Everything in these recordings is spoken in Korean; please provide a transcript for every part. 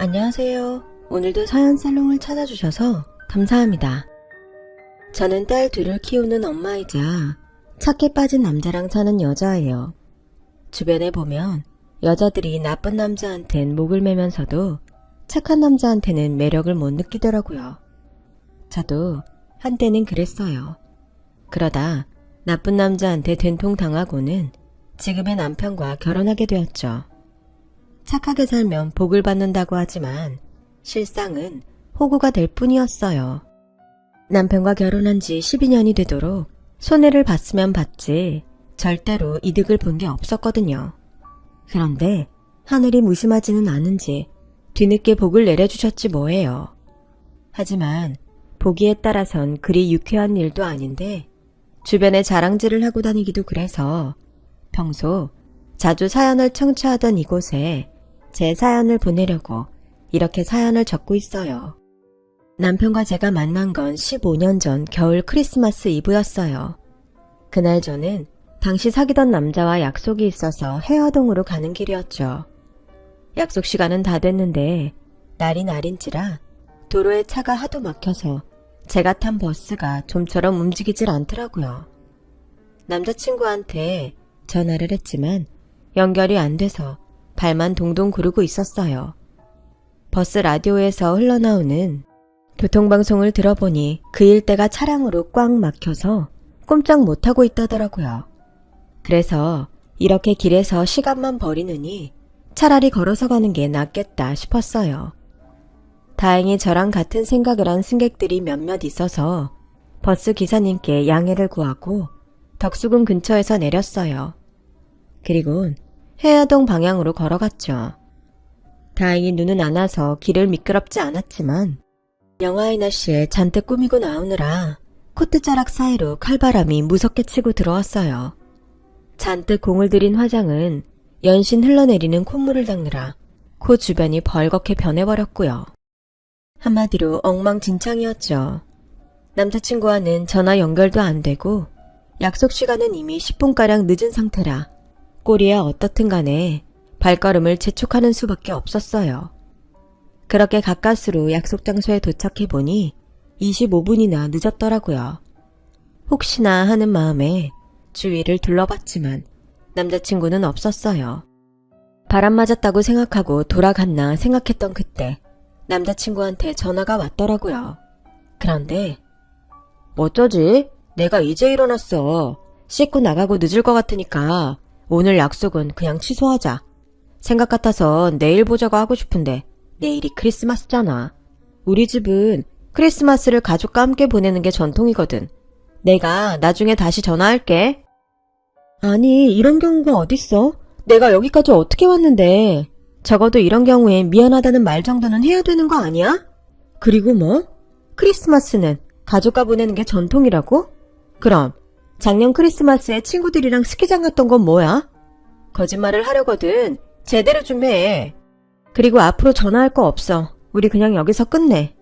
안녕하세요. 오늘도 사연살롱을 찾아주셔서 감사합니다. 저는 딸 둘을 키우는 엄마이자 착해 빠진 남자랑 사는 여자예요. 주변에 보면 여자들이 나쁜 남자한텐 목을 매면서도 착한 남자한테는 매력을 못 느끼더라고요. 저도 한때는 그랬어요. 그러다 나쁜 남자한테 된통당하고는 지금의 남편과 결혼하게 되었죠. 착하게 살면 복을 받는다고 하지만 실상은 호구가 될 뿐이었어요. 남편과 결혼한 지 12년이 되도록 손해를 봤으면 봤지 절대로 이득을 본 게 없었거든요. 그런데 하늘이 무심하지는 않은지 뒤늦게 복을 내려주셨지 뭐예요. 하지만 보기에 따라선 그리 유쾌한 일도 아닌데 주변에 자랑질을 하고 다니기도 그래서 평소 자주 사연을 청취하던 이곳에 제 사연을 보내려고 이렇게 사연을 적고 있어요. 남편과 제가 만난 건 15년 전 겨울 크리스마스 이브였어요. 그날 저는 당시 사귀던 남자와 약속이 있어서 해화동으로 가는 길이었죠. 약속 시간은 다 됐는데 날이 날인지라 도로에 차가 하도 막혀서 제가 탄 버스가 좀처럼 움직이질 않더라고요. 남자친구한테 전화를 했지만 연결이 안 돼서 발만 동동 구르고 있었어요. 버스 라디오에서 흘러나오는 교통방송을 들어보니 그 일대가 차량으로 꽉 막혀서 꼼짝 못하고 있다더라고요. 그래서 이렇게 길에서 시간만 버리느니 차라리 걸어서 가는 게 낫겠다 싶었어요. 다행히 저랑 같은 생각을 한 승객들이 몇몇 있어서 버스 기사님께 양해를 구하고 덕수궁 근처에서 내렸어요. 그리곤 해화동 방향으로 걸어갔죠. 다행히 눈은 안 와서 길을 미끄럽지 않았지만 영하의 날씨에 잔뜩 꾸미고 나오느라 코트자락 사이로 칼바람이 무섭게 치고 들어왔어요. 잔뜩 공을 들인 화장은 연신 흘러내리는 콧물을 닦느라 코 주변이 벌겋게 변해버렸고요. 한마디로 엉망진창이었죠. 남자친구와는 전화 연결도 안 되고 약속 시간은 이미 10분가량 늦은 상태라 꼴이야 어떻든 간에 발걸음을 재촉하는 수밖에 없었어요. 그렇게 가까스로 약속 장소에 도착해보니 25분이나 늦었더라고요. 혹시나 하는 마음에 주위를 둘러봤지만 남자친구는 없었어요. 바람 맞았다고 생각하고 돌아갔나 생각했던 그때 남자친구한테 전화가 왔더라고요. 그런데 어쩌지? 내가 이제 일어났어. 씻고 나가고 늦을 것 같으니까 오늘 약속은 그냥 취소하자. 생각 같아서 내일 보자고 하고 싶은데 내일이 크리스마스잖아. 우리 집은 크리스마스를 가족과 함께 보내는 게 전통이거든. 내가 나중에 다시 전화할게. 아니, 이런 경우가 어딨어? 내가 여기까지 어떻게 왔는데. 적어도 이런 경우에 미안하다는 말 정도는 해야 되는 거 아니야? 그리고 뭐? 크리스마스는 가족과 보내는 게 전통이라고? 그럼 작년 크리스마스에 친구들이랑 스키장 갔던 건 뭐야? 거짓말을 하려거든 제대로 좀 해. 그리고 앞으로 전화할 거 없어. 우리 그냥 여기서 끝내.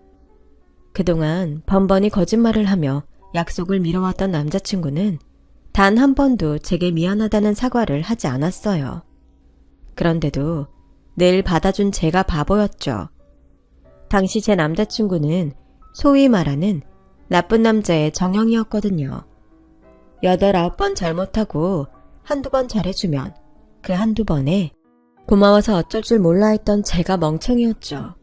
그동안 번번이 거짓말을 하며 약속을 미뤄왔던 남자친구는 단 한 번도 제게 미안하다는 사과를 하지 않았어요. 그런데도 늘 받아준 제가 바보였죠. 당시 제 남자친구는 소위 말하는 나쁜 남자의 정형이었거든요. 8, 9번 잘못하고 한두 번 잘해주면 그 한두 번에 고마워서 어쩔 줄 몰라 했던 제가 멍청이었죠.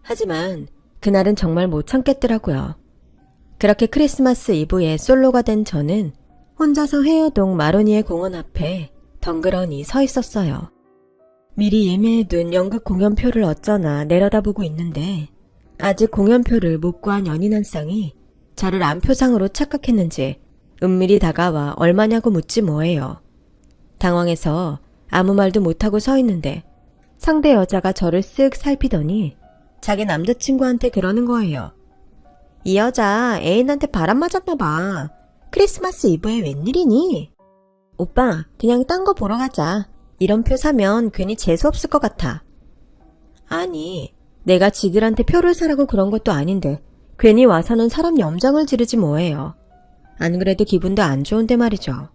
하지만 그날은 정말 못 참겠더라고요. 그렇게 크리스마스 이브에 솔로가 된 저는 혼자서 해화동 마로니에 공원 앞에 덩그러니 서 있었어요. 미리 예매해둔 연극 공연표를 어쩌나 내려다보고 있는데 아직 공연표를 못 구한 연인 한 쌍이 저를 안표상으로 착각했는지 은밀히 다가와 얼마냐고 묻지 뭐예요. 당황해서 아무 말도 못하고 서 있는데 상대 여자가 저를 쓱 살피더니 자기 남자친구한테 그러는 거예요. 이 여자 애인한테 바람 맞았나 봐. 크리스마스 이브에 웬일이니? 오빠, 그냥 딴 거 보러 가자. 이런 표 사면 괜히 재수없을 것 같아. 아니, 내가 지들한테 표를 사라고 그런 것도 아닌데 괜히 와서는 사람 염장을 지르지 뭐예요. 안 그래도 기분도 안 좋은데 말이죠.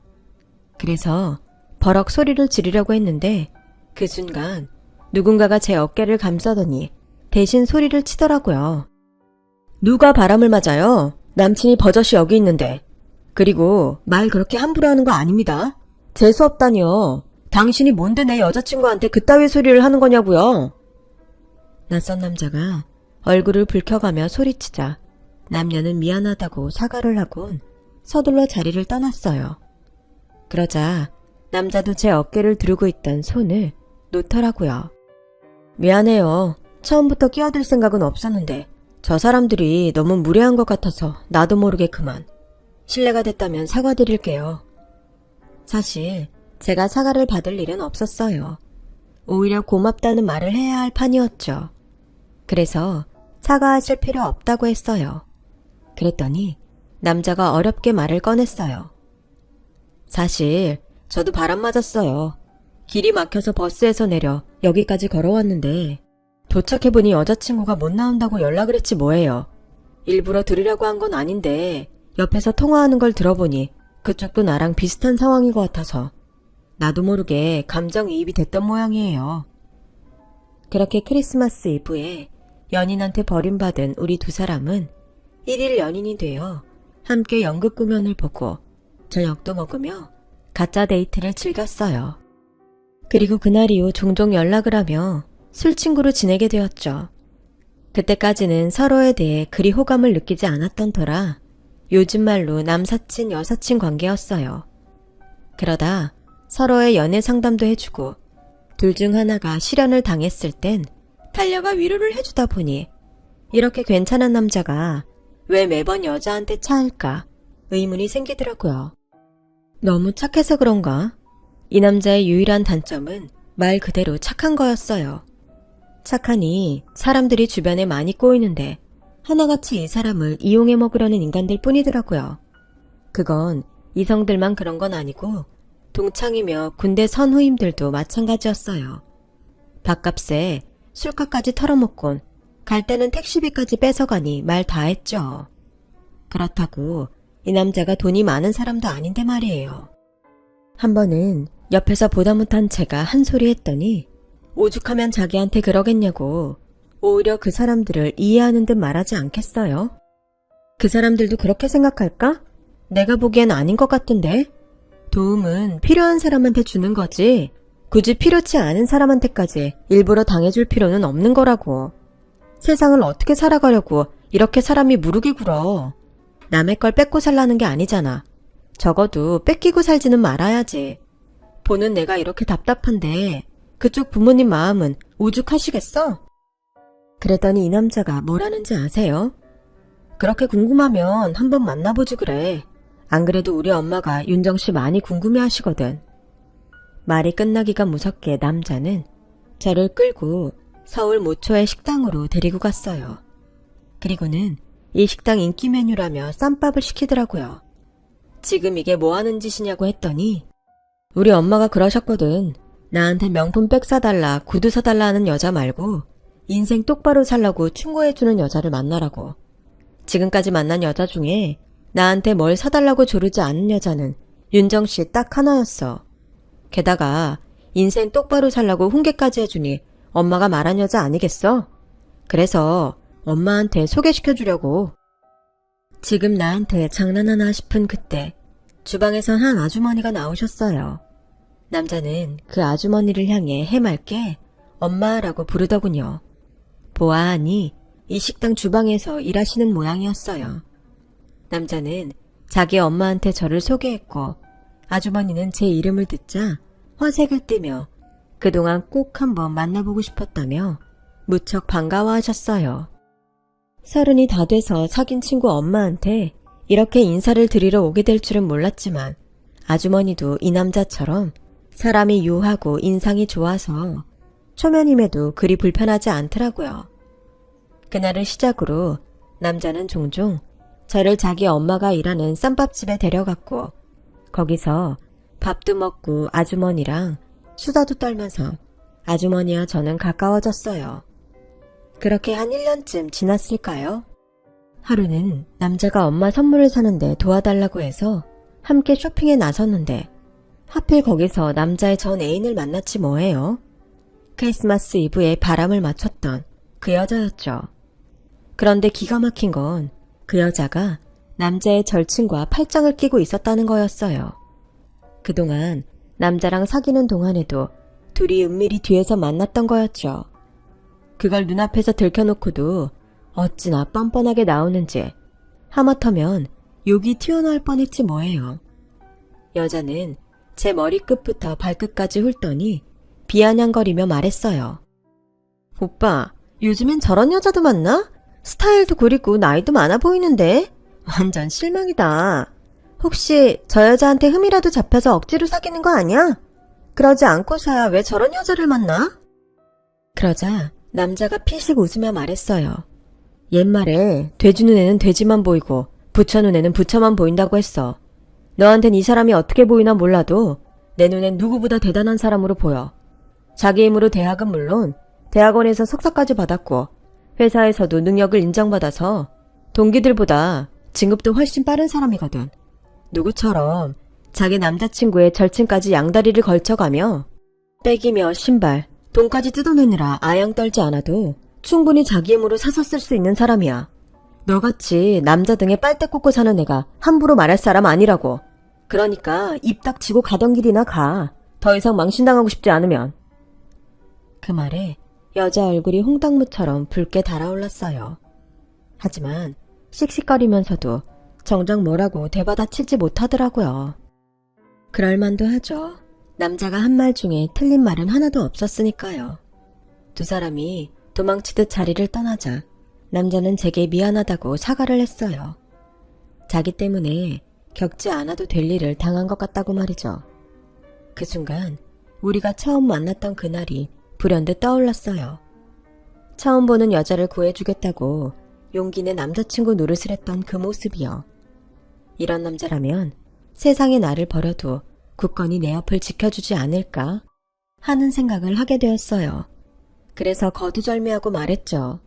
그래서 버럭 소리를 지르려고 했는데 그 순간 누군가가 제 어깨를 감싸더니 대신 소리를 치더라고요. 누가 바람을 맞아요? 남친이 버젓이 여기 있는데. 그리고 말 그렇게 함부로 하는 거 아닙니다. 재수없다니요. 당신이 뭔데 내 여자친구한테 그따위 소리를 하는 거냐고요. 낯선 남자가 얼굴을 붉혀가며 소리치자 남녀는 미안하다고 사과를 하곤 서둘러 자리를 떠났어요. 그러자 남자도 제 어깨를 두르고 있던 손을 놓더라고요. 미안해요. 처음부터 끼어들 생각은 없었는데 저 사람들이 너무 무례한 것 같아서 나도 모르게 그만. 실례가 됐다면 사과드릴게요. 사실 제가 사과를 받을 일은 없었어요. 오히려 고맙다는 말을 해야 할 판이었죠. 그래서 사과하실 필요 없다고 했어요. 그랬더니 남자가 어렵게 말을 꺼냈어요. 사실 저도 바람 맞았어요. 길이 막혀서 버스에서 내려 여기까지 걸어왔는데 도착해보니 여자친구가 못 나온다고 연락을 했지 뭐예요. 일부러 들으려고 한 건 아닌데 옆에서 통화하는 걸 들어보니 그쪽도 나랑 비슷한 상황인 것 같아서 나도 모르게 감정이입이 됐던 모양이에요. 그렇게 크리스마스 이브에 연인한테 버림받은 우리 두 사람은 1일 연인이 되어 함께 연극 공연을 보고 저녁도 먹으며 가짜 데이트를 즐겼어요. 그리고 그날 이후 종종 연락을 하며 술친구로 지내게 되었죠. 그때까지는 서로에 대해 그리 호감을 느끼지 않았던 터라 요즘 말로 남사친 여사친 관계였어요. 그러다 서로의 연애 상담도 해주고 둘 중 하나가 실연을 당했을 땐 달려가 위로를 해주다 보니 이렇게 괜찮은 남자가 왜 매번 여자한테 차일까 의문이 생기더라고요. 너무 착해서 그런가? 이 남자의 유일한 단점은 말 그대로 착한 거였어요. 착하니 사람들이 주변에 많이 꼬이는데 하나같이 이 사람을 이용해 먹으려는 인간들 뿐이더라고요. 그건 이성들만 그런 건 아니고 동창이며 군대 선후임들도 마찬가지였어요. 밥값에 술값까지 털어먹곤 갈 때는 택시비까지 뺏어가니 말 다 했죠. 그렇다고 이 남자가 돈이 많은 사람도 아닌데 말이에요. 한 번은 옆에서 보다 못한 제가 한 소리 했더니 오죽하면 자기한테 그러겠냐고 오히려 그 사람들을 이해하는 듯 말하지 않겠어요? 그 사람들도 그렇게 생각할까? 내가 보기엔 아닌 것 같던데. 도움은 필요한 사람한테 주는 거지 굳이 필요치 않은 사람한테까지 일부러 당해줄 필요는 없는 거라고. 세상을 어떻게 살아가려고 이렇게 사람이 무르게 굴어. 남의 걸 뺏고 살라는 게 아니잖아. 적어도 뺏기고 살지는 말아야지. 보는 내가 이렇게 답답한데 그쪽 부모님 마음은 오죽하시겠어? 그랬더니 이 남자가 뭐라는지 아세요? 그렇게 궁금하면 한번 만나보지 그래. 안 그래도 우리 엄마가 윤정씨 많이 궁금해하시거든. 말이 끝나기가 무섭게 남자는 저를 끌고 서울 모초의 식당으로 데리고 갔어요. 그리고는 이 식당 인기 메뉴라며 쌈밥을 시키더라고요. 지금 이게 뭐 하는 짓이냐고 했더니 우리 엄마가 그러셨거든. 나한테 명품 백 사달라, 구두 사달라 하는 여자 말고 인생 똑바로 살라고 충고해주는 여자를 만나라고. 지금까지 만난 여자 중에 나한테 뭘 사달라고 조르지 않은 여자는 윤정씨 딱 하나였어. 게다가 인생 똑바로 살라고 훈계까지 해주니 엄마가 말한 여자 아니겠어? 그래서 엄마한테 소개시켜주려고. 지금 나한테 장난하나 싶은 그때 주방에선 한 아주머니가 나오셨어요. 남자는 그 아주머니를 향해 해맑게 엄마라고 부르더군요. 보아하니 이 식당 주방에서 일하시는 모양이었어요. 남자는 자기 엄마한테 저를 소개했고 아주머니는 제 이름을 듣자 화색을 띠며 그동안 꼭 한번 만나보고 싶었다며 무척 반가워하셨어요. 30이 다 돼서 사귄 친구 엄마한테 이렇게 인사를 드리러 오게 될 줄은 몰랐지만 아주머니도 이 남자처럼 사람이 유하고 인상이 좋아서 초면임에도 그리 불편하지 않더라고요. 그날을 시작으로 남자는 종종 저를 자기 엄마가 일하는 쌈밥집에 데려갔고 거기서 밥도 먹고 아주머니랑 수다도 떨면서 아주머니와 저는 가까워졌어요. 그렇게 한 1년쯤 지났을까요? 하루는 남자가 엄마 선물을 사는데 도와달라고 해서 함께 쇼핑에 나섰는데 하필 거기서 남자의 전 애인을 만났지 뭐예요. 크리스마스 이브에 바람을 맞췄던 그 여자였죠. 그런데 기가 막힌 건 그 여자가 남자의 절친과 팔짱을 끼고 있었다는 거였어요. 그동안 남자랑 사귀는 동안에도 둘이 은밀히 뒤에서 만났던 거였죠. 그걸 눈앞에서 들켜놓고도 어찌나 뻔뻔하게 나오는지 하마터면 욕이 튀어나올 뻔했지 뭐예요. 여자는 제 머리끝부터 발끝까지 훑더니 비아냥거리며 말했어요. 오빠, 요즘엔 저런 여자도 만나? 스타일도 그리고 나이도 많아 보이는데? 완전 실망이다. 혹시 저 여자한테 흠이라도 잡혀서 억지로 사귀는 거 아니야? 그러지 않고서야 왜 저런 여자를 만나? 그러자 남자가 피식 웃으며 말했어요. 옛말에 돼지 눈에는 돼지만 보이고 부처 눈에는 부처만 보인다고 했어. 너한텐 이 사람이 어떻게 보이나 몰라도 내 눈엔 누구보다 대단한 사람으로 보여. 자기 힘으로 대학은 물론 대학원에서 석사까지 받았고 회사에서도 능력을 인정받아서 동기들보다 진급도 훨씬 빠른 사람이거든. 누구처럼 자기 남자친구의 절친까지 양다리를 걸쳐가며 빼기며 신발, 돈까지 뜯어내느라 아양 떨지 않아도 충분히 자기 힘으로 사서 쓸 수 있는 사람이야. 너같이 남자 등에 빨대 꽂고 사는 애가 함부로 말할 사람 아니라고. 그러니까 입 닥치고 가던 길이나 가. 더 이상 망신당하고 싶지 않으면. 그 말에 여자 얼굴이 홍당무처럼 붉게 달아올랐어요. 하지만 씩씩거리면서도 정작 뭐라고 대받아치지 못하더라고요. 그럴만도 하죠. 남자가 한 말 중에 틀린 말은 하나도 없었으니까요. 두 사람이 도망치듯 자리를 떠나자 남자는 제게 미안하다고 사과를 했어요. 자기 때문에 겪지 않아도 될 일을 당한 것 같다고 말이죠. 그 순간 우리가 처음 만났던 그날이 불현듯 떠올랐어요. 처음 보는 여자를 구해주겠다고 용기 내 남자친구 노릇을 했던 그 모습이요. 이런 남자라면 세상에 나를 버려도 굳건히 내 옆을 지켜주지 않을까 하는 생각을 하게 되었어요. 그래서 거두절미하고 말했죠.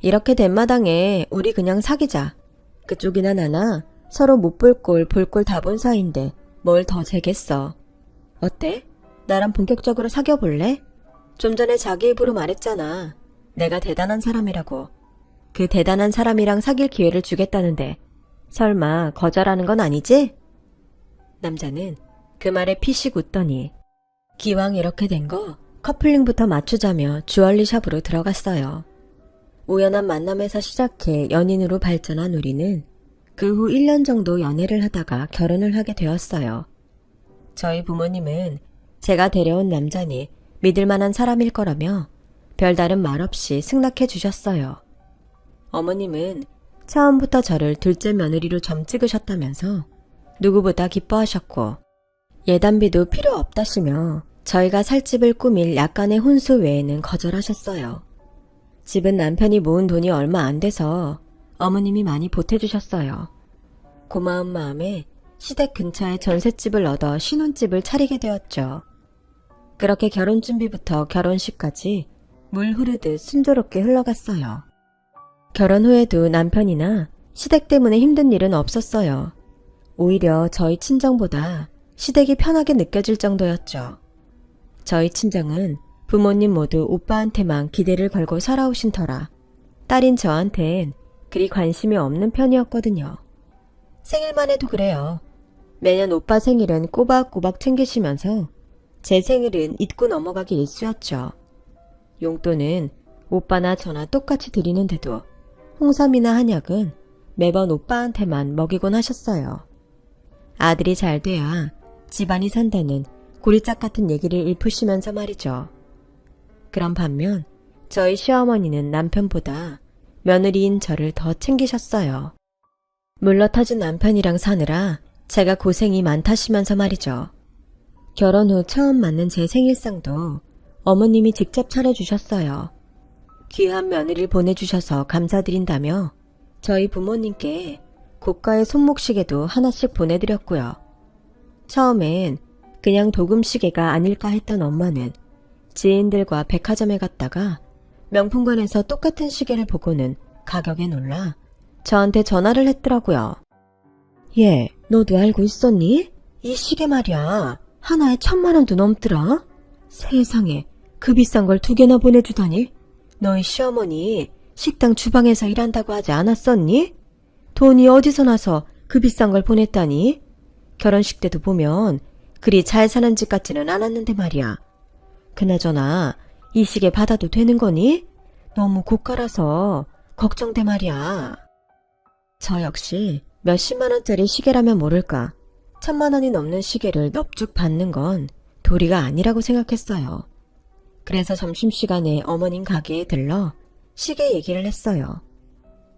이렇게 된 마당에 우리 그냥 사귀자. 그쪽이나 나나 서로 못 볼 꼴 볼 꼴 다 본 사이인데 뭘 더 재겠어. 어때? 나랑 본격적으로 사귀어 볼래? 좀 전에 자기 입으로 말했잖아. 내가 대단한 사람이라고. 그 대단한 사람이랑 사귈 기회를 주겠다는데 설마 거절하는 건 아니지? 남자는 그 말에 피식 웃더니 기왕 이렇게 된 거 커플링부터 맞추자며 주얼리 샵으로 들어갔어요. 우연한 만남에서 시작해 연인으로 발전한 우리는 그 후 1년 정도 연애를 하다가 결혼을 하게 되었어요. 저희 부모님은 제가 데려온 남자니 믿을 만한 사람일 거라며 별다른 말 없이 승낙해 주셨어요. 어머님은 처음부터 저를 둘째 며느리로 점 찍으셨다면서 누구보다 기뻐하셨고 예단비도 필요 없다시며 저희가 살 집을 꾸밀 약간의 혼수 외에는 거절하셨어요. 집은 남편이 모은 돈이 얼마 안 돼서 어머님이 많이 보태주셨어요. 고마운 마음에 시댁 근처에 전셋집을 얻어 신혼집을 차리게 되었죠. 그렇게 결혼 준비부터 결혼식까지 물 흐르듯 순조롭게 흘러갔어요. 결혼 후에도 남편이나 시댁 때문에 힘든 일은 없었어요. 오히려 저희 친정보다 시댁이 편하게 느껴질 정도였죠. 저희 친정은 부모님 모두 오빠한테만 기대를 걸고 살아오신 터라 딸인 저한텐 그리 관심이 없는 편이었거든요. 생일만 해도 그래요. 매년 오빠 생일은 꼬박꼬박 챙기시면서 제 생일은 잊고 넘어가기 일쑤였죠. 용돈은 오빠나 저나 똑같이 드리는데도 홍삼이나 한약은 매번 오빠한테만 먹이곤 하셨어요. 아들이 잘 돼야 집안이 산다는 고리짝 같은 얘기를 읊으시면서 말이죠. 그런 반면 저희 시어머니는 남편보다 며느리인 저를 더 챙기셨어요. 물러터진 남편이랑 사느라 제가 고생이 많다시면서 말이죠. 결혼 후 처음 맞는 제 생일상도 어머님이 직접 차려주셨어요. 귀한 며느리를 보내주셔서 감사드린다며 저희 부모님께 고가의 손목시계도 하나씩 보내드렸고요. 처음엔 그냥 도금시계가 아닐까 했던 엄마는 지인들과 백화점에 갔다가 명품관에서 똑같은 시계를 보고는 가격에 놀라 저한테 전화를 했더라고요. 얘, 너도 알고 있었니? 이 시계 말이야. 하나에 1,000만 원도 넘더라. 세상에, 그 비싼 걸 2개나 보내주다니. 너희 시어머니 식당 주방에서 일한다고 하지 않았었니? 돈이 어디서 나서 그 비싼 걸 보냈다니? 결혼식 때도 보면 그리 잘 사는 집 같지는 않았는데 말이야. 그나저나 이 시계 받아도 되는 거니? 너무 고가라서 걱정돼 말이야. 저 역시 몇십만 원짜리 시계라면 모를까 1,000만 원이 넘는 시계를 넙죽 받는 건 도리가 아니라고 생각했어요. 그래서 점심시간에 어머님 가게에 들러 시계 얘기를 했어요.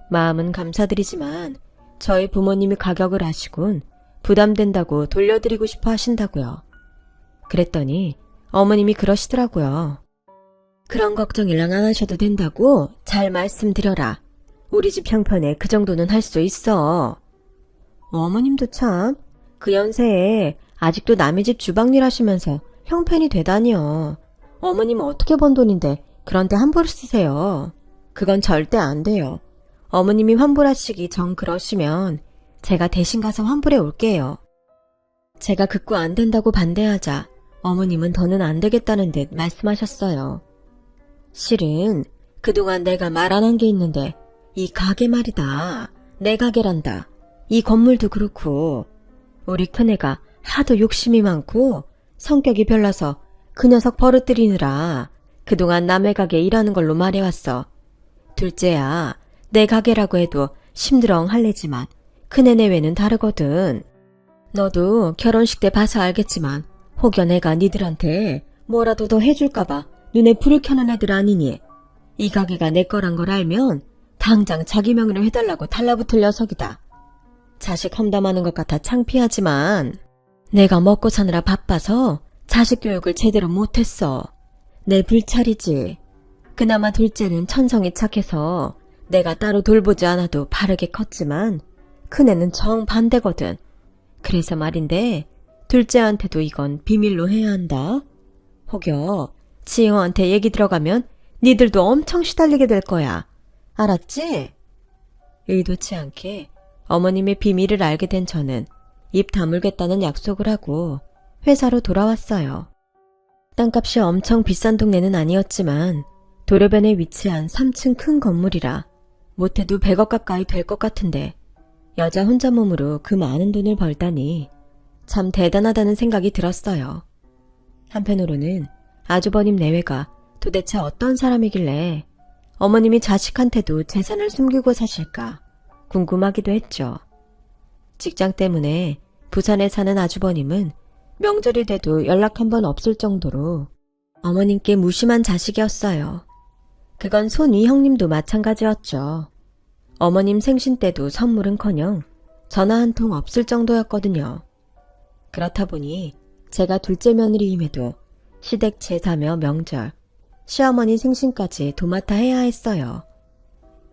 마음은 감사드리지만 저희 부모님이 가격을 아시곤 부담된다고 돌려드리고 싶어 하신다고요. 그랬더니 어머님이 그러시더라고요. 그런 걱정 일랑 안 하셔도 된다고 잘 말씀드려라. 우리 집 형편에 그 정도는 할 수 있어. 어머님도 참 그 연세에 아직도 남의 집 주방일 하시면서 형편이 되다니요. 어머님은 어떻게 번 돈인데 그런데 함부로 쓰세요. 그건 절대 안 돼요. 어머님이 환불하시기 정 그러시면 제가 대신 가서 환불해 올게요. 제가 극구 안 된다고 반대하자 어머님은 더는 안 되겠다는 듯 말씀하셨어요. 실은 그동안 내가 말 안 한 게 있는데 이 가게 말이다. 내 가게란다. 이 건물도 그렇고 우리 큰애가 하도 욕심이 많고 성격이 별나서 그 녀석 버릇들이느라 그동안 남의 가게 일하는 걸로 말해왔어. 둘째야, 내 가게라고 해도 심드렁 할래지만 큰애 내외는 다르거든. 너도 결혼식 때 봐서 알겠지만 혹여 내가 니들한테 뭐라도 더 해줄까봐 눈에 불을 켜는 애들 아니니 이 가게가 내 거란 걸 알면 당장 자기 명의로 해달라고 달라붙을 녀석이다. 자식 험담하는 것 같아 창피하지만 내가 먹고 사느라 바빠서 자식 교육을 제대로 못했어. 내 불찰이지. 그나마 둘째는 천성이 착해서 내가 따로 돌보지 않아도 바르게 컸지만 큰애는 정반대거든. 그래서 말인데 둘째한테도 이건 비밀로 해야 한다. 혹여 지영한테 얘기 들어가면 니들도 엄청 시달리게 될 거야. 알았지? 의도치 않게 어머님의 비밀을 알게 된 저는 입 다물겠다는 약속을 하고 회사로 돌아왔어요. 땅값이 엄청 비싼 동네는 아니었지만 도로변에 위치한 3층 큰 건물이라 못해도 100억 가까이 될 것 같은데 여자 혼자 몸으로 그 많은 돈을 벌다니 참 대단하다는 생각이 들었어요. 한편으로는 아주버님 내외가 도대체 어떤 사람이길래 어머님이 자식한테도 재산을 숨기고 사실까 궁금하기도 했죠. 직장 때문에 부산에 사는 아주버님은 명절이 돼도 연락 한 번 없을 정도로 어머님께 무심한 자식이었어요. 그건 손위 형님도 마찬가지였죠. 어머님 생신 때도 선물은커녕 전화 한 통 없을 정도였거든요. 그렇다 보니 제가 둘째 며느리임에도 시댁 제사며 명절, 시어머니 생신까지 도맡아 해야 했어요.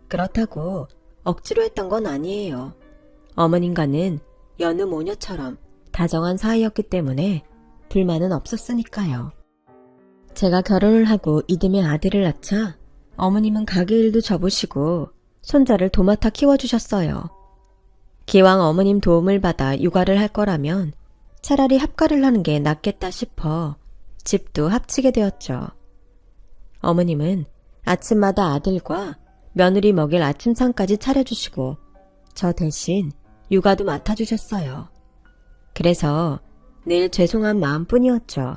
그렇다고 억지로 했던 건 아니에요. 어머님과는 여느 모녀처럼 다정한 사이였기 때문에 불만은 없었으니까요. 제가 결혼을 하고 이듬해 아들을 낳자 어머님은 가게 일도 접으시고 손자를 도맡아 키워주셨어요. 기왕 어머님 도움을 받아 육아를 할 거라면 차라리 합가를 하는 게 낫겠다 싶어 집도 합치게 되었죠. 어머님은 아침마다 아들과 며느리 먹일 아침상까지 차려주시고 저 대신 육아도 맡아주셨어요. 그래서 늘 죄송한 마음뿐이었죠.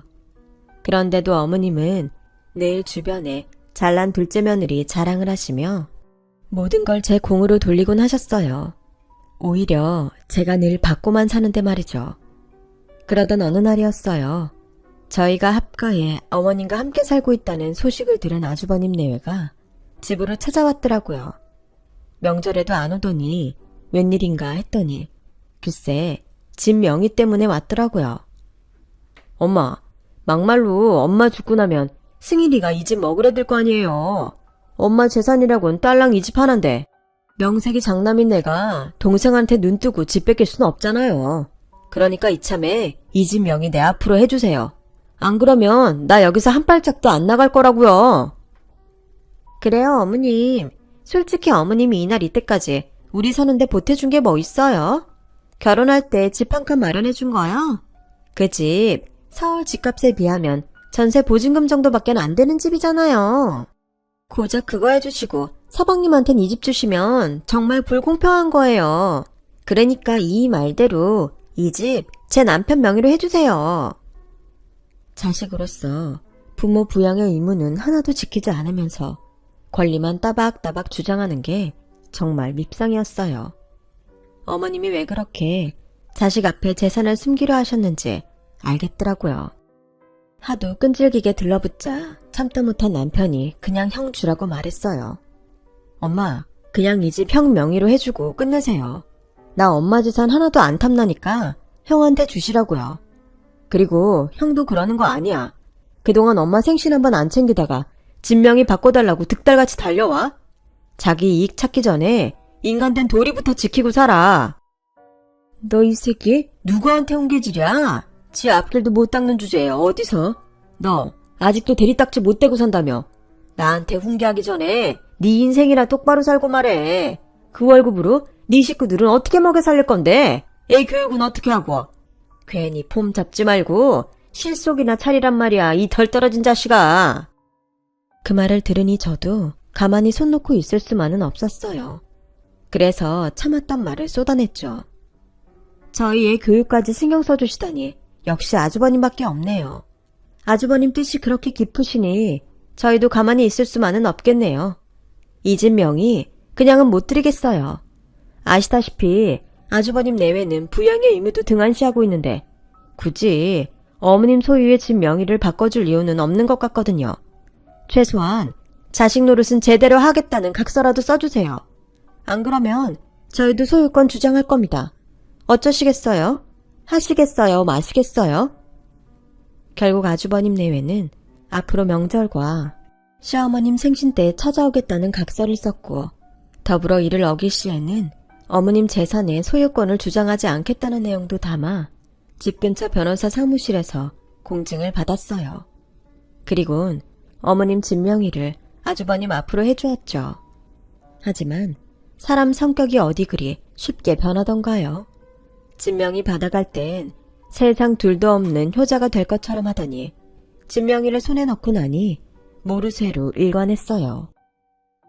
그런데도 어머님은 늘 주변에 잘난 둘째 며느리 자랑을 하시며 모든 걸 제 공으로 돌리곤 하셨어요. 오히려 제가 늘 받고만 사는데 말이죠. 그러던 어느 날이었어요. 저희가 합가에 어머님과 함께 살고 있다는 소식을 들은 아주버님 내외가 집으로 찾아왔더라고요. 명절에도 안 오더니 웬일인가 했더니 글쎄 집 명의 때문에 왔더라고요. 엄마, 막말로 엄마 죽고 나면 승일이가 이 집 먹으려 들 거 아니에요. 엄마 재산이라곤 딸랑 이 집 하나인데 명색이 장남인 내가 동생한테 눈 뜨고 집 뺏길 순 없잖아요. 그러니까 이참에 이 집 명의 내 앞으로 해주세요. 안 그러면 나 여기서 한 발짝도 안 나갈 거라고요. 그래요 어머님. 솔직히 어머님이 이날 이때까지 우리 사는데 보태준 게 뭐 있어요? 결혼할 때 집 한 칸 마련해준 거요? 그 집 서울 집값에 비하면 전세 보증금 정도밖에 안 되는 집이잖아요. 고작 그거 해주시고 서방님한텐 이 집 주시면 정말 불공평한 거예요. 그러니까 이 말대로 이 집 제 남편 명의로 해주세요. 자식으로서 부모 부양의 의무는 하나도 지키지 않으면서 권리만 따박따박 주장하는 게 정말 밉상이었어요. 어머님이 왜 그렇게 자식 앞에 재산을 숨기려 하셨는지 알겠더라고요. 하도 끈질기게 들러붙자 참다 못한 남편이 그냥 형 주라고 말했어요. 엄마, 그냥 이 집 형 명의로 해주고 끝내세요. 나 엄마 재산 하나도 안 탐나니까 형한테 주시라고요. 그리고 형도 그러는 거 아니야. 그동안 엄마 생신 한 번 안 챙기다가 집 명의 바꿔달라고 득달같이 달려와? 자기 이익 찾기 전에 인간된 도리부터 지키고 살아. 너 이 새끼 누구한테 홍계질이야? 지 앞길도 못 닦는 주제에 어디서? 너 아직도 대리딱지 못 대고 산다며. 나한테 훈계하기 전에 네 인생이나 똑바로 살고 말해. 그 월급으로 네 식구들은 어떻게 먹여 살릴 건데? 애 교육은 어떻게 하고? 괜히 폼 잡지 말고 실속이나 차리란 말이야, 이 덜 떨어진 자식아. 그 말을 들으니 저도 가만히 손 놓고 있을 수만은 없었어요. 그래서 참았던 말을 쏟아냈죠. 저희 애 교육까지 신경 써주시다니 역시 아주버님밖에 없네요. 아주버님 뜻이 그렇게 깊으시니 저희도 가만히 있을 수만은 없겠네요. 이 집 명의 그냥은 못 드리겠어요. 아시다시피 아주버님 내외는 부양의 의무도 등한시하고 있는데 굳이 어머님 소유의 집 명의를 바꿔줄 이유는 없는 것 같거든요. 최소한 자식 노릇은 제대로 하겠다는 각서라도 써주세요. 안 그러면 저희도 소유권 주장할 겁니다. 어쩌시겠어요? 하시겠어요? 마시겠어요? 결국 아주버님 내외는 앞으로 명절과 시어머님 생신 때 찾아오겠다는 각서를 썼고, 더불어 이를 어길 시에는 어머님 재산의 소유권을 주장하지 않겠다는 내용도 담아 집 근처 변호사 사무실에서 공증을 받았어요. 그리곤 어머님 집 명의를 아주버님 앞으로 해주었죠. 하지만 사람 성격이 어디 그리 쉽게 변하던가요. 집 명의 받아갈 땐 세상 둘도 없는 효자가 될 것처럼 하더니 집 명의를 손에 넣고 나니 모르쇠로 일관했어요.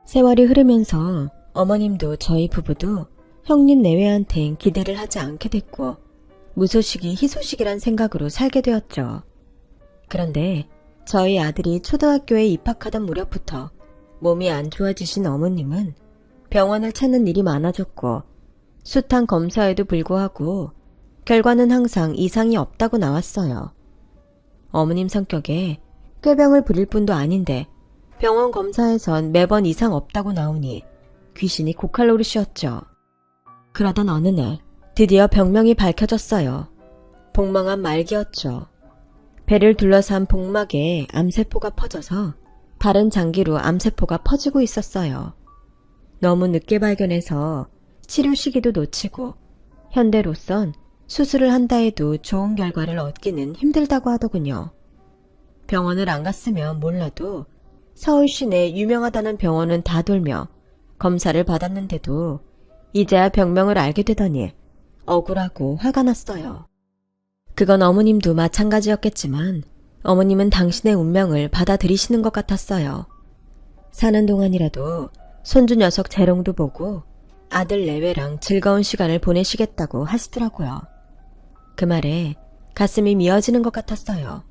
세월이 흐르면서 어머님도 저희 부부도 형님 내외한텐 기대를 하지 않게 됐고 무소식이 희소식이란 생각으로 살게 되었죠. 그런데 저희 아들이 초등학교에 입학하던 무렵부터 몸이 안 좋아지신 어머님은 병원을 찾는 일이 많아졌고 숱한 검사에도 불구하고 결과는 항상 이상이 없다고 나왔어요. 어머님 성격에 꾀병을 부릴 뿐도 아닌데 병원 검사에선 매번 이상 없다고 나오니 귀신이 고칼 노릇이었죠. 그러던 어느 날 드디어 병명이 밝혀졌어요. 복막암 말기였죠. 배를 둘러싼 복막에 암세포가 퍼져서 다른 장기로 암세포가 퍼지고 있었어요. 너무 늦게 발견해서 치료 시기도 놓치고 현대로선 수술을 한다 해도 좋은 결과를 얻기는 힘들다고 하더군요. 병원을 안 갔으면 몰라도 서울 시내 유명하다는 병원은 다 돌며 검사를 받았는데도 이제야 병명을 알게 되더니 억울하고 화가 났어요. 그건 어머님도 마찬가지였겠지만 어머님은 당신의 운명을 받아들이시는 것 같았어요. 사는 동안이라도 손주 녀석 재롱도 보고 아들 내외랑 즐거운 시간을 보내시겠다고 하시더라고요. 그 말에 가슴이 미어지는 것 같았어요.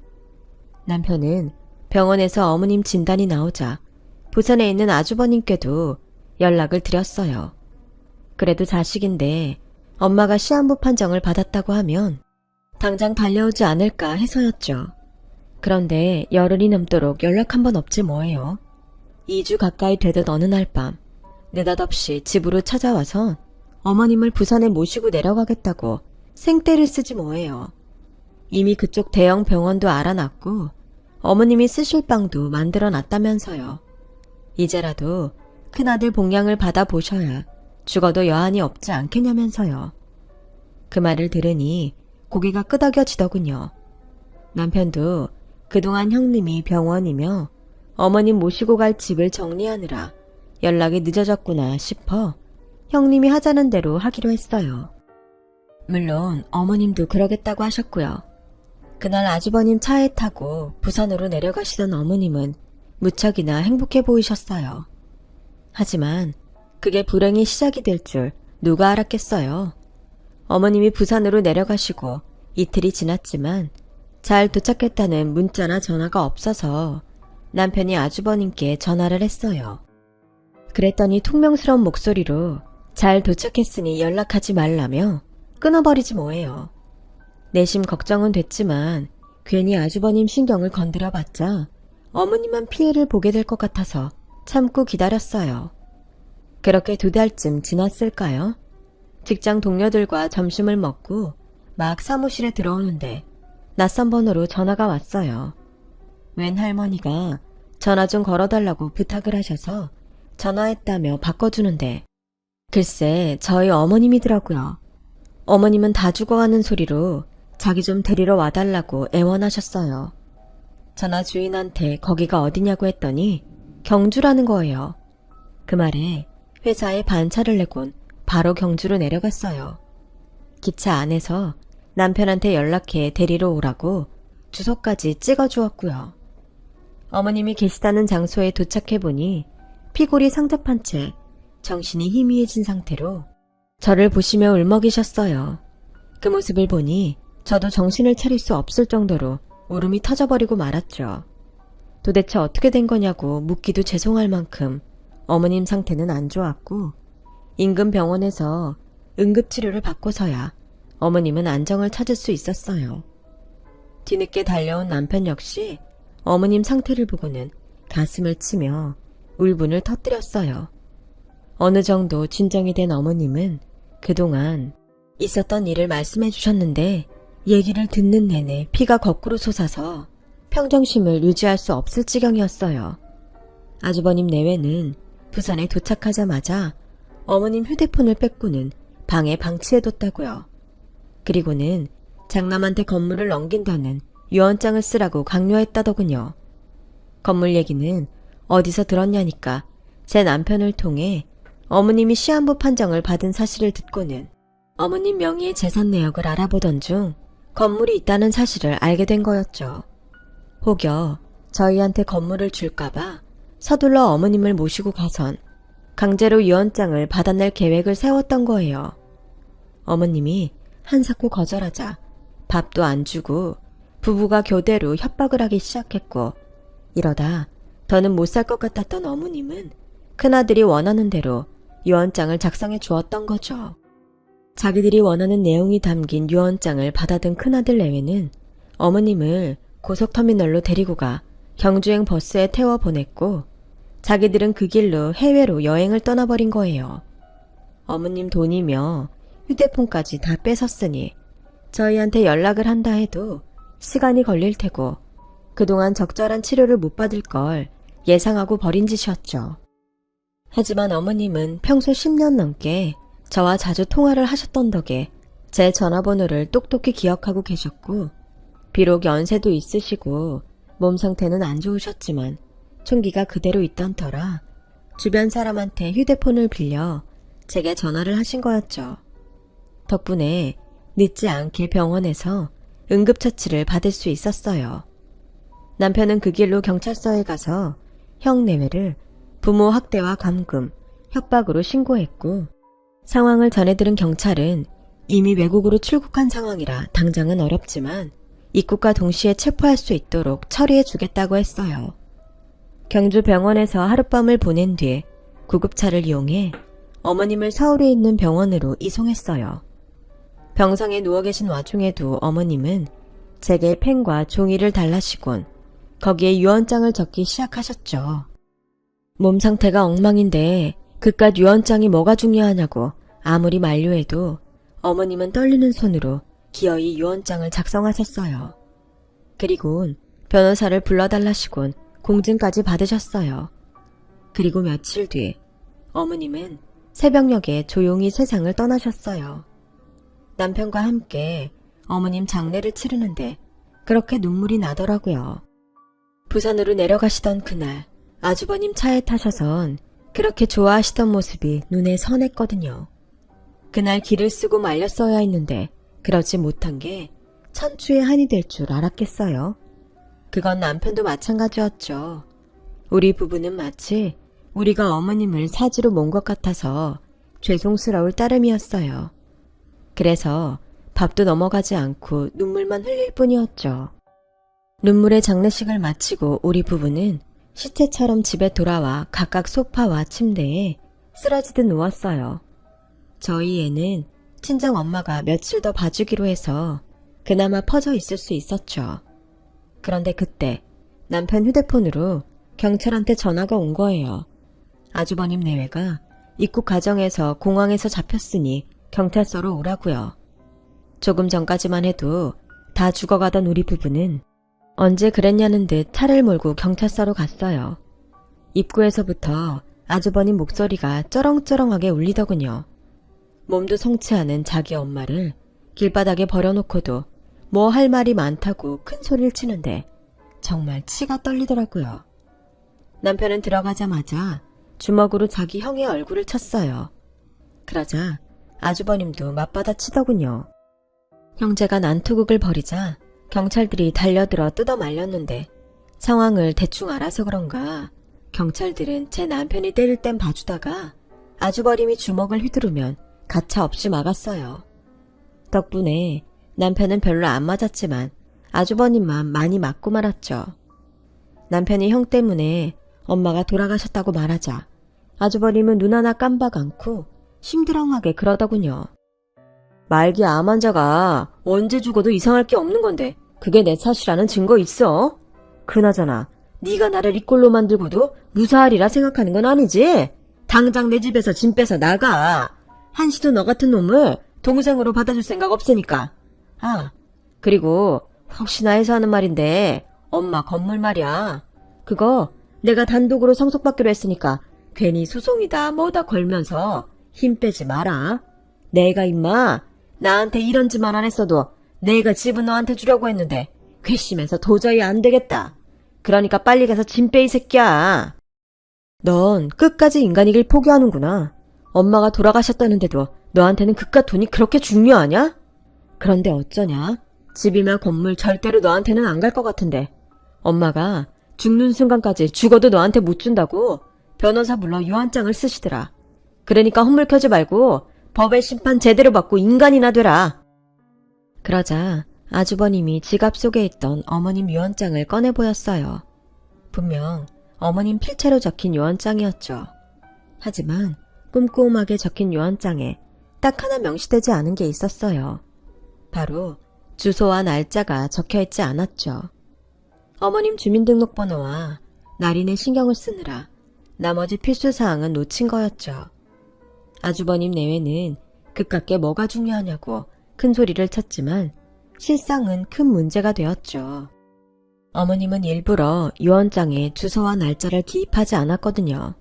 남편은 병원에서 어머님 진단이 나오자 부산에 있는 아주버님께도 연락을 드렸어요. 그래도 자식인데 엄마가 시한부 판정을 받았다고 하면 당장 달려오지 않을까 해서였죠. 그런데 열흘이 넘도록 연락 한 번 없지 뭐예요. 2주 가까이 되던 어느 날 밤 느닷없이 집으로 찾아와서 어머님을 부산에 모시고 내려가겠다고 생떼를 쓰지 뭐예요. 이미 그쪽 대형 병원도 알아놨고 어머님이 쓰실 방도 만들어놨다면서요. 이제라도 큰아들 봉양을 받아보셔야 죽어도 여한이 없지 않겠냐면서요. 그 말을 들으니 고개가 끄덕여지더군요. 남편도 그동안 형님이 병원이며 어머님 모시고 갈 집을 정리하느라 연락이 늦어졌구나 싶어 형님이 하자는 대로 하기로 했어요. 물론 어머님도 그러겠다고 하셨고요. 그날 아주버님 차에 타고 부산으로 내려가시던 어머님은 무척이나 행복해 보이셨어요. 하지만 그게 불행의 시작이 될 줄 누가 알았겠어요. 어머님이 부산으로 내려가시고 이틀이 지났지만 잘 도착했다는 문자나 전화가 없어서 남편이 아주버님께 전화를 했어요. 그랬더니 퉁명스러운 목소리로 잘 도착했으니 연락하지 말라며 끊어버리지 뭐예요. 내심 걱정은 됐지만 괜히 아주버님 신경을 건드려봤자 어머님만 피해를 보게 될 것 같아서 참고 기다렸어요. 그렇게 2달쯤 지났을까요? 직장 동료들과 점심을 먹고 막 사무실에 들어오는데 낯선 번호로 전화가 왔어요. 웬 할머니가 전화 좀 걸어달라고 부탁을 하셔서 전화했다며 바꿔주는데 글쎄 저희 어머님이더라고요. 어머님은 다 죽어가는 소리로 자기 좀 데리러 와달라고 애원하셨어요. 전화 주인한테 거기가 어디냐고 했더니 경주라는 거예요. 그 말에 회사에 반차를 내곤 바로 경주로 내려갔어요. 기차 안에서 남편한테 연락해 데리러 오라고 주소까지 찍어주었고요. 어머님이 계시다는 장소에 도착해보니 피골이 상접한 채 정신이 희미해진 상태로 저를 보시며 울먹이셨어요. 그 모습을 보니 저도 정신을 차릴 수 없을 정도로 울음이 터져버리고 말았죠. 도대체 어떻게 된 거냐고 묻기도 죄송할 만큼 어머님 상태는 안 좋았고 인근 병원에서 응급치료를 받고서야 어머님은 안정을 찾을 수 있었어요. 뒤늦게 달려온 남편 역시 어머님 상태를 보고는 가슴을 치며 울분을 터뜨렸어요. 어느 정도 진정이 된 어머님은 그동안 있었던 일을 말씀해 주셨는데 얘기를 듣는 내내 피가 거꾸로 솟아서 평정심을 유지할 수 없을 지경이었어요. 아주버님 내외는 부산에 도착하자마자 어머님 휴대폰을 뺏고는 방에 방치해뒀다고요. 그리고는 장남한테 건물을 넘긴다는 유언장을 쓰라고 강요했다더군요. 건물 얘기는 어디서 들었냐니까 제 남편을 통해 어머님이 시한부 판정을 받은 사실을 듣고는 어머님 명의의 재산 내역을 알아보던 중 건물이 있다는 사실을 알게 된 거였죠. 혹여 저희한테 건물을 줄까봐 서둘러 어머님을 모시고 가선 강제로 유언장을 받아낼 계획을 세웠던 거예요. 어머님이 한사코 거절하자 밥도 안 주고 부부가 교대로 협박을 하기 시작했고 이러다 더는 못 살 것 같았던 어머님은 큰아들이 원하는 대로 유언장을 작성해 주었던 거죠. 자기들이 원하는 내용이 담긴 유언장을 받아든 큰아들 내외는 어머님을 고속터미널로 데리고 가 경주행 버스에 태워 보냈고 자기들은 그 길로 해외로 여행을 떠나버린 거예요. 어머님 돈이며 휴대폰까지 다 뺏었으니 저희한테 연락을 한다 해도 시간이 걸릴 테고 그동안 적절한 치료를 못 받을 걸 예상하고 버린 짓이었죠. 하지만 어머님은 평소 10년 넘게 저와 자주 통화를 하셨던 덕에 제 전화번호를 똑똑히 기억하고 계셨고 비록 연세도 있으시고 몸 상태는 안 좋으셨지만 총기가 그대로 있던 터라 주변 사람한테 휴대폰을 빌려 제게 전화를 하신 거였죠. 덕분에 늦지 않게 병원에서 응급처치를 받을 수 있었어요. 남편은 그 길로 경찰서에 가서 형 내외를 부모 학대와 감금, 협박으로 신고했고 상황을 전해들은 경찰은 이미 외국으로 출국한 상황이라 당장은 어렵지만 입국과 동시에 체포할 수 있도록 처리해 주겠다고 했어요. 경주 병원에서 하룻밤을 보낸 뒤 구급차를 이용해 어머님을 서울에 있는 병원으로 이송했어요. 병상에 누워 계신 와중에도 어머님은 제게 펜과 종이를 달라시곤 거기에 유언장을 적기 시작하셨죠. 몸 상태가 엉망인데 그깟 유언장이 뭐가 중요하냐고 아무리 만류해도 어머님은 떨리는 손으로 기어이 유언장을 작성하셨어요. 그리곤 변호사를 불러달라시곤 공증까지 받으셨어요. 그리고 며칠 뒤 어머님은 새벽녘에 조용히 세상을 떠나셨어요. 남편과 함께 어머님 장례를 치르는데 그렇게 눈물이 나더라고요. 부산으로 내려가시던 그날 아주버님 차에 타셔선 그렇게 좋아하시던 모습이 눈에 선했거든요. 그날 길을 쓰고 말렸어야 했는데 그러지 못한 게 천추의 한이 될 줄 알았겠어요. 그건 남편도 마찬가지였죠. 우리 부부는 마치 우리가 어머님을 사지로 몬 것 같아서 죄송스러울 따름이었어요. 그래서 밥도 넘어가지 않고 눈물만 흘릴 뿐이었죠. 눈물의 장례식을 마치고 우리 부부는 시체처럼 집에 돌아와 각각 소파와 침대에 쓰러지듯 누웠어요. 저희 애는 친정 엄마가 며칠 더 봐주기로 해서 그나마 퍼져 있을 수 있었죠. 그런데 그때 남편 휴대폰으로 경찰한테 전화가 온 거예요. 아주버님 내외가 입국 과정에서 공항에서 잡혔으니 경찰서로 오라고요. 조금 전까지만 해도 다 죽어가던 우리 부부는 언제 그랬냐는 듯 차를 몰고 경찰서로 갔어요. 입구에서부터 아주버님 목소리가 쩌렁쩌렁하게 울리더군요. 몸도 성치 않은 자기 엄마를 길바닥에 버려놓고도 뭐 할 말이 많다고 큰 소리를 치는데 정말 치가 떨리더라고요. 남편은 들어가자마자 주먹으로 자기 형의 얼굴을 쳤어요. 그러자 아주버님도 맞받아 치더군요. 형제가 난투극을 벌이자 경찰들이 달려들어 뜯어 말렸는데 상황을 대충 알아서 그런가 경찰들은 제 남편이 때릴 땐 봐주다가 아주버님이 주먹을 휘두르면 가차없이 막았어요. 덕분에 남편은 별로 안 맞았지만 아주버님만 많이 맞고 말았죠. 남편이 형 때문에 엄마가 돌아가셨다고 말하자 아주버님은 눈 하나 깜박 않고 심드렁하게 그러더군요. 말기 암 환자가 언제 죽어도 이상할 게 없는 건데 그게 내 탓이라는 증거 있어? 그나저나 네가 나를 이 꼴로 만들고도 무사하리라 생각하는 건 아니지? 당장 내 집에서 짐 빼서 나가. 한시도 너 같은 놈을 동생으로 받아줄 생각 없으니까. 아, 그리고 혹시나 해서 하는 말인데 엄마 건물 말이야. 그거 내가 단독으로 상속받기로 했으니까 괜히 소송이다 뭐다 걸면서 힘 빼지 마라. 내가 임마 나한테 이런 짓만 안 했어도 내가 집은 너한테 주려고 했는데 괘씸해서 도저히 안 되겠다. 그러니까 빨리 가서 짐 빼 이 새끼야. 넌 끝까지 인간이길 포기하는구나. 엄마가 돌아가셨다는데도 너한테는 그깟 돈이 그렇게 중요하냐? 그런데 어쩌냐? 집이며 건물 절대로 너한테는 안 갈 것 같은데 엄마가 죽는 순간까지 죽어도 너한테 못 준다고 변호사 불러 유언장을 쓰시더라. 그러니까 헛물 켜지 말고 법의 심판 제대로 받고 인간이나 되라. 그러자 아주버님이 지갑 속에 있던 어머님 유언장을 꺼내 보였어요. 분명 어머님 필체로 적힌 유언장이었죠. 하지만 꼼꼼하게 적힌 유언장에 딱 하나 명시되지 않은 게 있었어요. 바로 주소와 날짜가 적혀있지 않았죠. 어머님 주민등록번호와 날인에 신경을 쓰느라 나머지 필수사항은 놓친 거였죠. 아주버님 내외는 그깟게 뭐가 중요하냐고 큰 소리를 쳤지만 실상은 큰 문제가 되었죠. 어머님은 일부러 유언장에 주소와 날짜를 기입하지 않았거든요.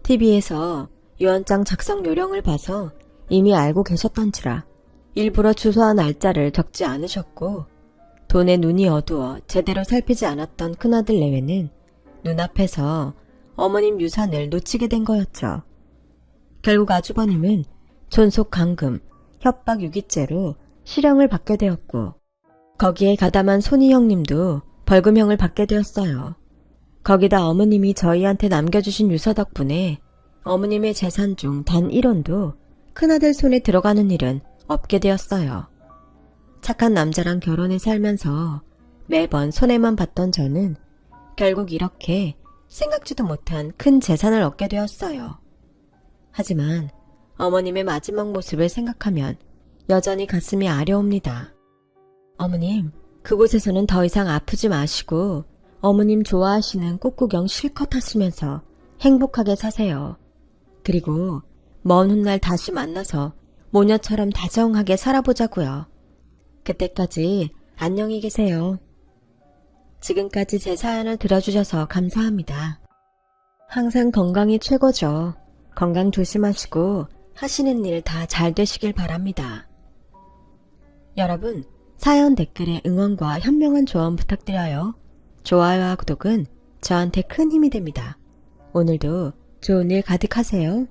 TV에서 유언장 작성 요령을 봐서 이미 알고 계셨던지라 일부러 주소와 날짜를 적지 않으셨고 돈에 눈이 어두워 제대로 살피지 않았던 큰아들 내외는 눈앞에서 어머님 유산을 놓치게 된 거였죠. 결국 아주버님은 존속 감금, 협박 유기죄로 실형을 받게 되었고 거기에 가담한 손이 형님도 벌금형을 받게 되었어요. 거기다 어머님이 저희한테 남겨주신 유서 덕분에 어머님의 재산 중 단 1원도 큰아들 손에 들어가는 일은 없게 되었어요. 착한 남자랑 결혼해 살면서 매번 손해만 봤던 저는 결국 이렇게 생각지도 못한 큰 재산을 얻게 되었어요. 하지만 어머님의 마지막 모습을 생각하면 여전히 가슴이 아려옵니다. 어머님, 그곳에서는 더 이상 아프지 마시고 어머님 좋아하시는 꽃구경 실컷 하시면서 행복하게 사세요. 그리고 먼 훗날 다시 만나서 모녀처럼 다정하게 살아보자고요. 그때까지 안녕히 계세요. 지금까지 제 사연을 들어주셔서 감사합니다. 항상 건강이 최고죠. 건강 조심하시고 하시는 일 다 잘 되시길 바랍니다. 여러분, 사연 댓글에 응원과 현명한 조언 부탁드려요. 좋아요와 구독은 저한테 큰 힘이 됩니다. 오늘도 좋은 일 가득하세요.